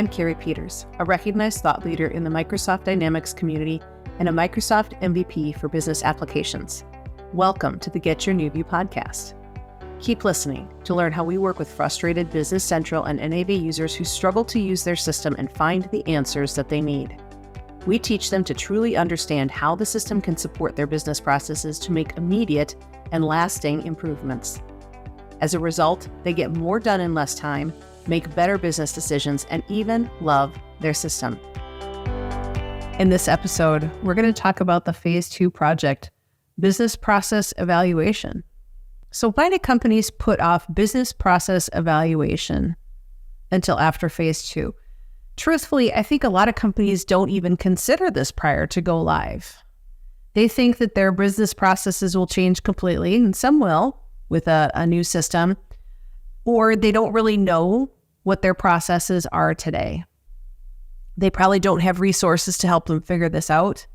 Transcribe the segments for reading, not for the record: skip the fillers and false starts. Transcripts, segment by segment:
I'm Kerry Peters, a recognized thought leader in the Microsoft Dynamics community and a Microsoft MVP for business applications. Welcome to the Get Your New View podcast. Keep listening to learn how we work with frustrated Business Central and NAV users who struggle to use their system and find the answers that they need. We teach them to truly understand how the system can support their business processes to make immediate and lasting improvements. As a result, they get more done in less time, make better business decisions, and even love their system. In this episode, we're going to talk about the Phase 2 project, business process evaluation. So why do companies put off business process evaluation until after Phase 2? Truthfully, I think a lot of companies don't even consider this prior to go live. They think that their business processes will change completely, and some will with a new system, or they don't really know what their processes are today. They probably don't have resources to help them figure this out.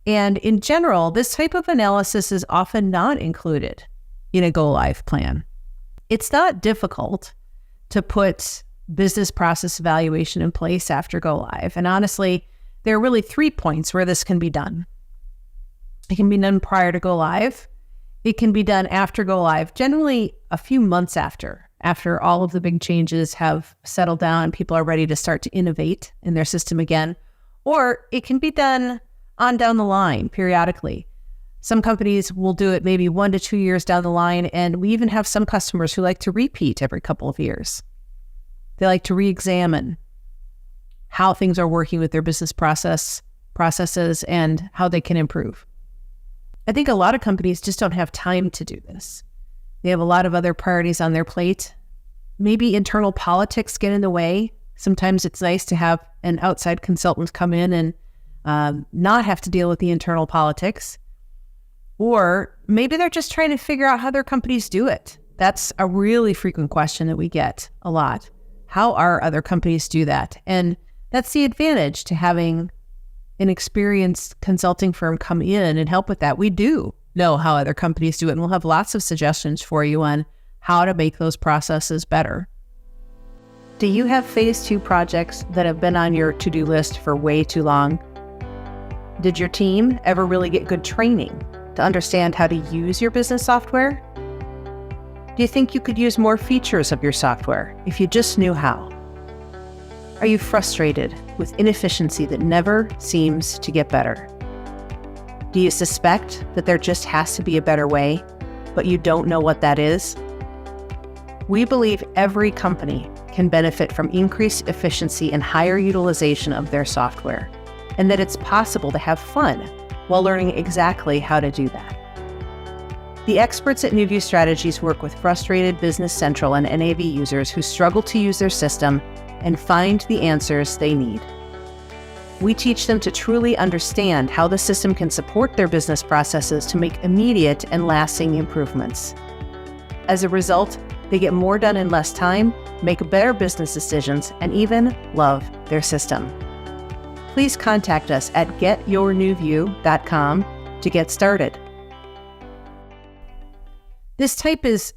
And in general, this type of analysis is often not included in a go-live plan. It's not difficult to put business process evaluation in place after go-live. And honestly, there are really 3 points where this can be done. It can be done prior to go-live. It can be done after go-live, generally a few months after all of the big changes have settled down and people are ready to start to innovate in their system again. Or it can be done on down the line periodically. Some companies will do it maybe 1 to 2 years down the line, and we even have some customers who like to repeat every couple of years. They like to re-examine how things are working with their business processes and how they can improve. I think a lot of companies just don't have time to do this. They have a lot of other priorities on their plate. Maybe internal politics get in the way. Sometimes it's nice to have an outside consultant come in and not have to deal with the internal politics. Or maybe they're just trying to figure out how their companies do it. That's a really frequent question that we get a lot. How are other companies do that? And that's the advantage to having an experienced consulting firm come in and help with that. We do know how other companies do it, and we'll have lots of suggestions for you on how to make those processes better. Do you have Phase 2 projects that have been on your to-do list for way too long? Did your team ever really get good training to understand how to use your business software? Do you think you could use more features of your software if you just knew how? Are you frustrated with inefficiency that never seems to get better? Do you suspect that there just has to be a better way, but you don't know what that is? We believe every company can benefit from increased efficiency and higher utilization of their software, and that it's possible to have fun while learning exactly how to do that. The experts at New View Strategies work with frustrated Business Central and NAV users who struggle to use their system and find the answers they need. We teach them to truly understand how the system can support their business processes to make immediate and lasting improvements. As a result, they get more done in less time, make better business decisions, and even love their system. Please contact us at getyournewview.com to get started. This type is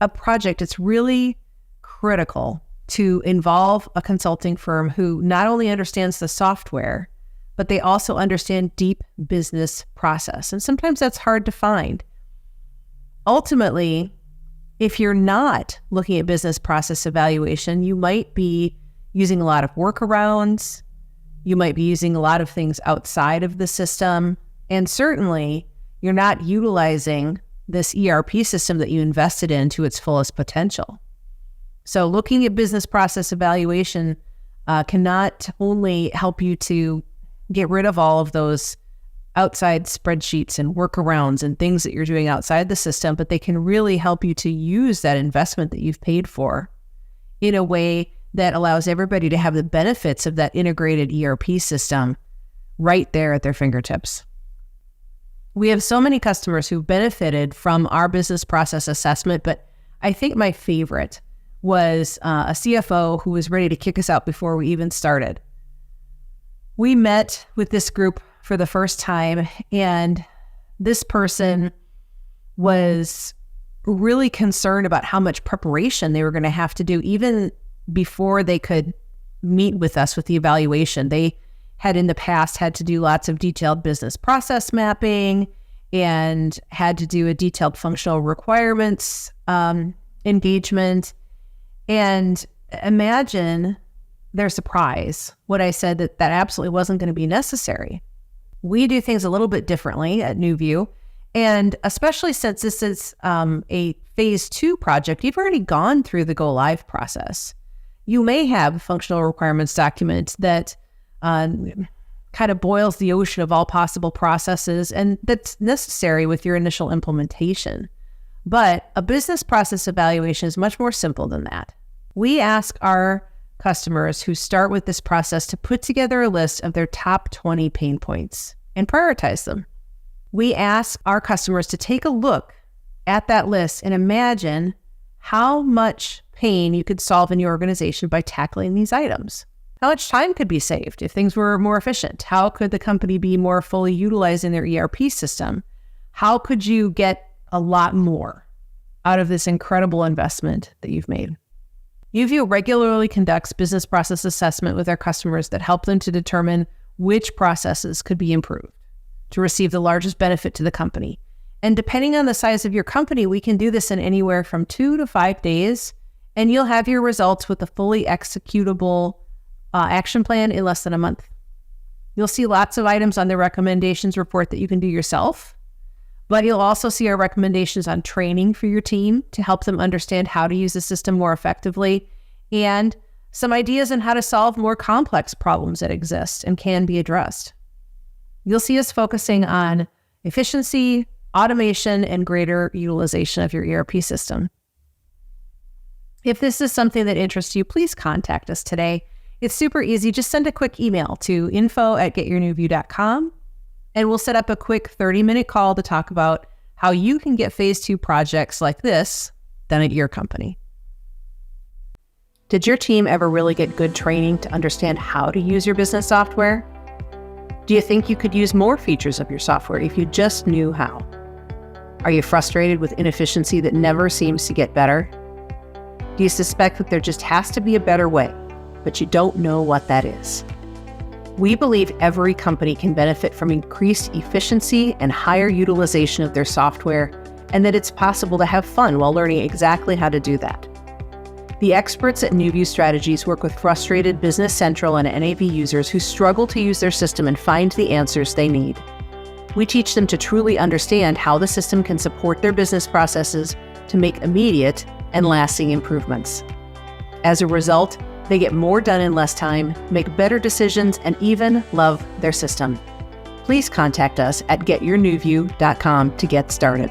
a project. It's really critical to involve a consulting firm who not only understands the software, but they also understand deep business process. And sometimes that's hard to find. Ultimately, if you're not looking at business process evaluation, you might be using a lot of workarounds. You might be using a lot of things outside of the system. And certainly, you're not utilizing this ERP system that you invested in to its fullest potential. So looking at business process evaluation can not only help you to get rid of all of those outside spreadsheets and workarounds and things that you're doing outside the system, but they can really help you to use that investment that you've paid for in a way that allows everybody to have the benefits of that integrated ERP system right there at their fingertips. We have so many customers who benefited from our business process assessment, but I think my favorite was a CFO who was ready to kick us out before we even started. We met with this group for the first time, and this person was really concerned about how much preparation they were going to have to do even before they could meet with us with the evaluation. They had in the past had to do lots of detailed business process mapping and had to do a detailed functional requirements engagement. And imagine their surprise when I said that absolutely wasn't going to be necessary. We do things a little bit differently at NewView. And especially since this is a phase 2 project, you've already gone through the go live process. You may have a functional requirements document that kind of boils the ocean of all possible processes, and that's necessary with your initial implementation. But a business process evaluation is much more simple than that. We ask our customers who start with this process to put together a list of their top 20 pain points and prioritize them. We ask our customers to take a look at that list and imagine how much pain you could solve in your organization by tackling these items. How much time could be saved if things were more efficient? How could the company be more fully utilizing their ERP system? How could you get a lot more out of this incredible investment that you've made? NewView regularly conducts business process assessment with our customers that help them to determine which processes could be improved to receive the largest benefit to the company. And depending on the size of your company, we can do this in anywhere from 2 to 5 days, and you'll have your results with a fully executable action plan in less than a month. You'll see lots of items on the recommendations report that you can do yourself, but you'll also see our recommendations on training for your team to help them understand how to use the system more effectively, and some ideas on how to solve more complex problems that exist and can be addressed. You'll see us focusing on efficiency, automation, and greater utilization of your ERP system. If this is something that interests you, please contact us today. It's super easy. Just send a quick email to info@getyournewview.com, and we'll set up a quick 30-minute call to talk about how you can get phase 2 projects like this done at your company. Did your team ever really get good training to understand how to use your business software? Do you think you could use more features of your software if you just knew how? Are you frustrated with inefficiency that never seems to get better? Do you suspect that there just has to be a better way, but you don't know what that is? We believe every company can benefit from increased efficiency and higher utilization of their software, and that it's possible to have fun while learning exactly how to do that. The experts at NewView Strategies work with frustrated Business Central and NAV users who struggle to use their system and find the answers they need. We teach them to truly understand how the system can support their business processes to make immediate and lasting improvements. As a result, they get more done in less time, make better decisions, and even love their system. Please contact us at getyournewview.com to get started.